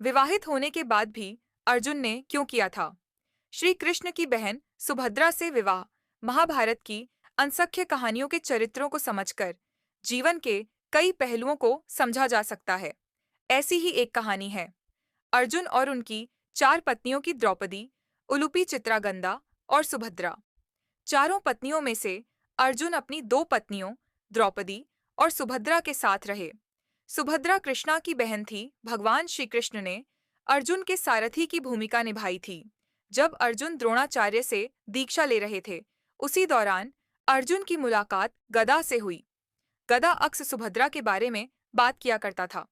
विवाहित होने के बाद भी अर्जुन ने क्यों किया था? श्री कृष्ण की बहन सुभद्रा से विवाह महाभारत की असंख्य कहानियों के चरित्रों को समझकर जीवन के कई पहलुओं को समझा जा सकता है। ऐसी ही एक कहानी है अर्जुन और उनकी चार पत्नियों की द्रौपदी, उलूपी चित्रागंदा और सुभद्रा। चारों पत्नियों में से अर्जुन अपनी दो पत्नियों द्रौपदी और सुभद्रा के साथ रहे। सुभद्रा कृष्णा की बहन थी। भगवान श्री कृष्ण ने अर्जुन के सारथी की भूमिका निभाई थी। जब अर्जुन द्रोणाचार्य से दीक्षा ले रहे थे, उसी दौरान अर्जुन की मुलाकात गदा से हुई। गदा अक्स सुभद्रा के बारे में बात किया करता था।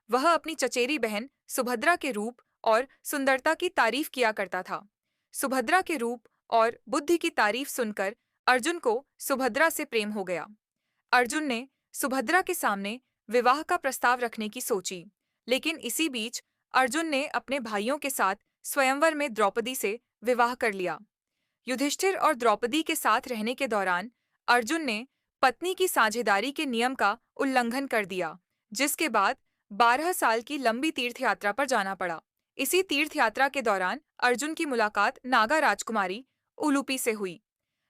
वह अपनी चचेरी बहन सुभद्रा के रूप और सुंदरता की तारीफ किया करता था। सुभद्रा के रूप और बुद्धि की तारीफ सुनकर अर्जुन को सुभद्रा से प्रेम हो गया। अर्जुन ने सुभद्रा के सामने विवाह का प्रस्ताव रखने की सोची, लेकिन इसी बीच अर्जुन ने अपने भाइयों के साथ स्वयंवर में द्रौपदी से विवाह कर लिया। युधिष्ठिर और द्रौपदी के साथ रहने के दौरान अर्जुन ने पत्नी की साझेदारी के नियम का उल्लंघन कर दिया, जिसके बाद 12 साल की लंबी तीर्थयात्रा पर जाना पड़ा। इसी तीर्थयात्रा के दौरान अर्जुन की मुलाकात नागा राजकुमारी उलूपी से हुई।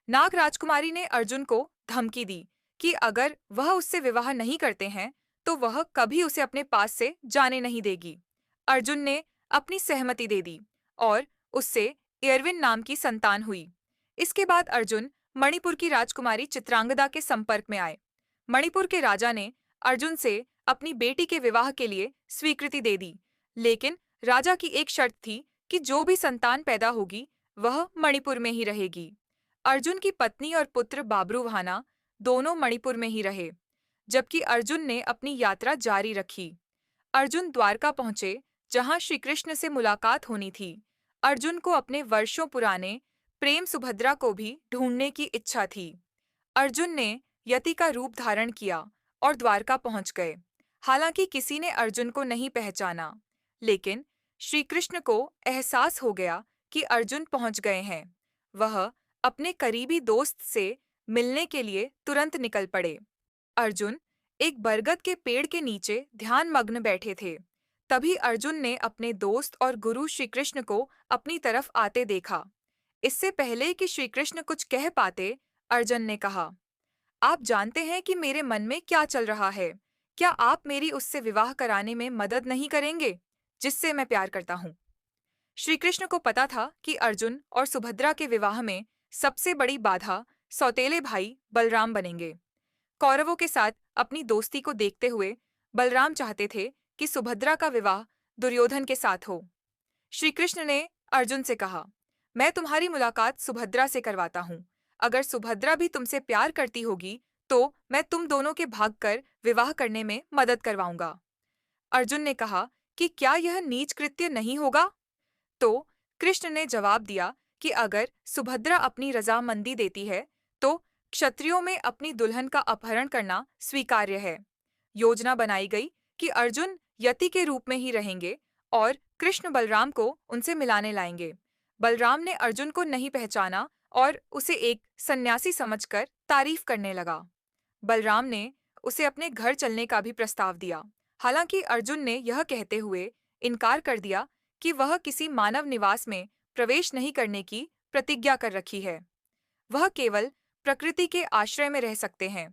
नाग राजकुमारी ने अर्जुन को धमकी दी कि अगर वह उससे विवाह नहीं करते हैं, तो वह कभी उसे अपने पास से जाने नहीं देगी। अर्जुन ने अपनी सहमति दे दी और उससे एयरविन नाम की संतान हुई। इसके बाद अर्जुन मणिपुर की राजकुमारी चित्रांगदा के संपर्क में आए। मणिपुर के राजा ने अर्जुन से अपनी बेटी के विवाह के लिए स्वीकृति दे दी, लेकिन राजा की एक शर्त थी कि जो भी संतान पैदा होगी वह मणिपुर में ही रहेगी। अर्जुन की पत्नी और पुत्र बाबरूवाहना दोनों मणिपुर में ही रहे, जबकि अर्जुन ने अपनी यात्रा जारी रखी। अर्जुन द्वारका पहुंचे, जहां श्री कृष्ण से मुलाकात होनी थी। अर्जुन को अपने वर्षों पुराने प्रेम सुभद्रा को भी ढूंढने की इच्छा थी। अर्जुन ने यति का रूप धारण किया और द्वारका पहुंच गए। हालांकि किसी ने अर्जुन को नहीं पहचाना, लेकिन श्री कृष्ण को एहसास हो गया कि अर्जुन पहुंच गए हैं। वह अपने करीबी दोस्त से मिलने के लिए तुरंत निकल पड़े। अर्जुन एक बरगद के पेड़ के नीचे ध्यान मग्न बैठे थे। तभी अर्जुन ने अपने दोस्त और गुरु श्री कृष्ण को अपनी तरफ आते देखा। इससे पहले कि श्री कृष्ण कुछ कह पाते, अर्जुन ने कहा, आप जानते हैं कि मेरे मन में क्या चल रहा है। क्या आप मेरी उससे विवाह कराने में मदद नहीं करेंगे जिससे मैं प्यार करता हूँ? श्री कृष्ण को पता था कि अर्जुन और सुभद्रा के विवाह में सबसे बड़ी बाधा सौतेले भाई बलराम बनेंगे। कौरवों के साथ अपनी दोस्ती को देखते हुए बलराम चाहते थे कि सुभद्रा का विवाह दुर्योधन के साथ हो। श्री कृष्ण ने अर्जुन से कहा, मैं तुम्हारी मुलाकात सुभद्रा से करवाता हूँ। अगर सुभद्रा भी तुमसे प्यार करती होगी तो मैं तुम दोनों के भागकर विवाह करने में मदद करवाऊंगा। अर्जुन ने कहा कि क्या यह नीच कृत्य नहीं होगा? तो कृष्ण ने जवाब दिया कि अगर सुभद्रा अपनी रजामंदी देती है तो क्षत्रियों में अपनी दुल्हन का अपहरण करना स्वीकार्य है। योजना बनाई गई कि अर्जुन यति के रूप में ही रहेंगे और कृष्ण बलराम को उनसे मिलाने लाएंगे। बलराम ने अर्जुन को नहीं पहचाना और उसे एक सन्यासी समझकर तारीफ करने लगा। बलराम ने उसे अपने घर चलने का भी प्रस्ताव दिया। हालांकि अर्जुन ने यह कहते हुए इनकार कर दिया कि वह किसी मानव निवास में प्रवेश नहीं करने की प्रतिज्ञा कर रखी है। वह केवल प्रकृति के आश्रय में रह सकते हैं।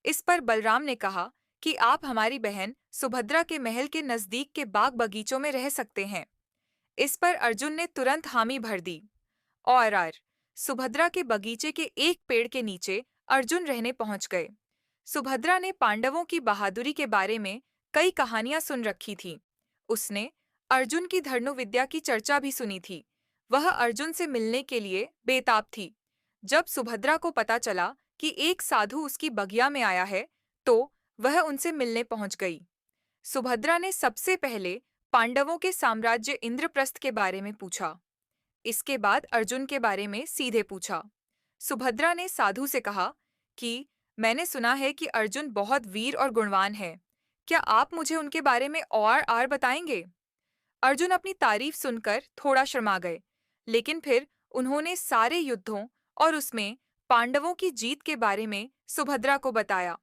इस पर बलराम ने कहा कि आप हमारी बहन सुभद्रा के महल के नजदीक के बाग बगीचों में रह सकते हैं। इस पर अर्जुन ने तुरंत हामी भर दी और सुभद्रा के बगीचे के एक पेड़ के नीचे अर्जुन रहने पहुंच गए। सुभद्रा ने पांडवों की बहादुरी के बारे में कई कहानियां सुन रखी थी। उसने अर्जुन की धनुर्विद्या की चर्चा भी सुनी थी। वह अर्जुन से मिलने के लिए बेताब थी। जब सुभद्रा को पता चला कि एक साधु उसकी बगिया में आया है, तो वह उनसे मिलने पहुंच गई। सुभद्रा ने सबसे पहले पांडवों के साम्राज्य इंद्रप्रस्थ के बारे में पूछा। इसके बाद अर्जुन के बारे में सीधे पूछा। सुभद्रा ने साधु से कहा कि मैंने सुना है कि अर्जुन बहुत वीर और गुणवान है। क्या आप मुझे उनके बारे में और बताएंगे? अर्जुन अपनी तारीफ सुनकर थोड़ा शर्मा गए, लेकिन फिर उन्होंने सारे युद्धों और उसमें पांडवों की जीत के बारे में सुभद्रा को बताया।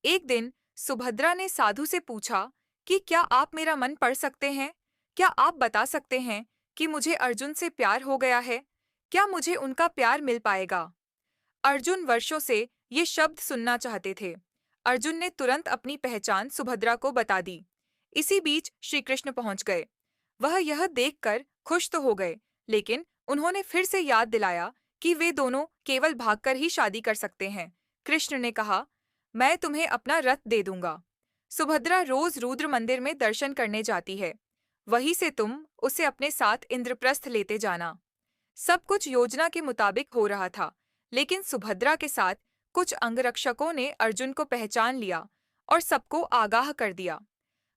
एक दिन सुभद्रा ने साधु से पूछा कि क्या आप मेरा मन पढ़ सकते हैं? क्या आप बता सकते हैं कि मुझे अर्जुन से प्यार हो गया है? क्या मुझे उनका प्यार मिल पाएगा? अर्जुन वर्षों से ये शब्द सुनना चाहते थे। अर्जुन ने तुरंत अपनी पहचान सुभद्रा को बता दी। इसी बीच श्री कृष्ण पहुंच गए। वह यह देखकर खुश तो हो गए, लेकिन उन्होंने फिर से याद दिलाया कि वे दोनों केवल भागकर ही शादी कर सकते हैं। कृष्ण ने कहा, मैं तुम्हें अपना रथ दे दूंगा। सुभद्रा रोज रुद्र मंदिर में दर्शन करने जाती है। वहीं से तुम उसे अपने साथ इंद्रप्रस्थ लेते जाना। सब कुछ योजना के मुताबिक हो रहा था, लेकिन सुभद्रा के साथ कुछ अंगरक्षकों ने अर्जुन को पहचान लिया और सबको आगाह कर दिया।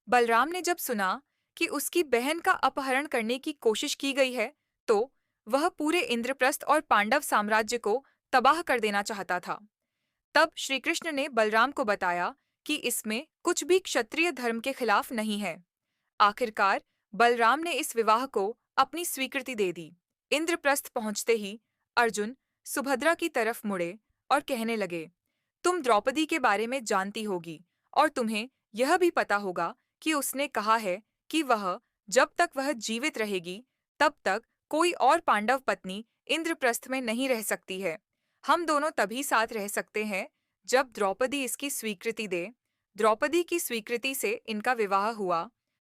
बलराम ने जब सुना कि उसकी बहन का अपहरण करने की कोशिश की गई है, तो वह पूरे इंद्रप्रस्थ और पांडव साम्राज्य को तबाह कर देना चाहता था। तब श्री कृष्ण ने बलराम को बताया कि इसमें कुछ भी क्षत्रिय धर्म के खिलाफ नहीं है। आखिरकार बलराम ने इस विवाह को अपनी स्वीकृति दे दी। इंद्रप्रस्थ पहुंचते ही अर्जुन सुभद्रा की तरफ मुड़े और कहने लगे, तुम द्रौपदी के बारे में जानती होगी और तुम्हें यह भी पता होगा कि उसने कहा है कि वह जब तक वह जीवित रहेगी तब तक कोई और पांडव पत्नी इंद्रप्रस्थ में नहीं रह सकती है। हम दोनों तभी साथ रह सकते हैं जब द्रौपदी इसकी स्वीकृति दे। द्रौपदी की स्वीकृति से इनका विवाह हुआ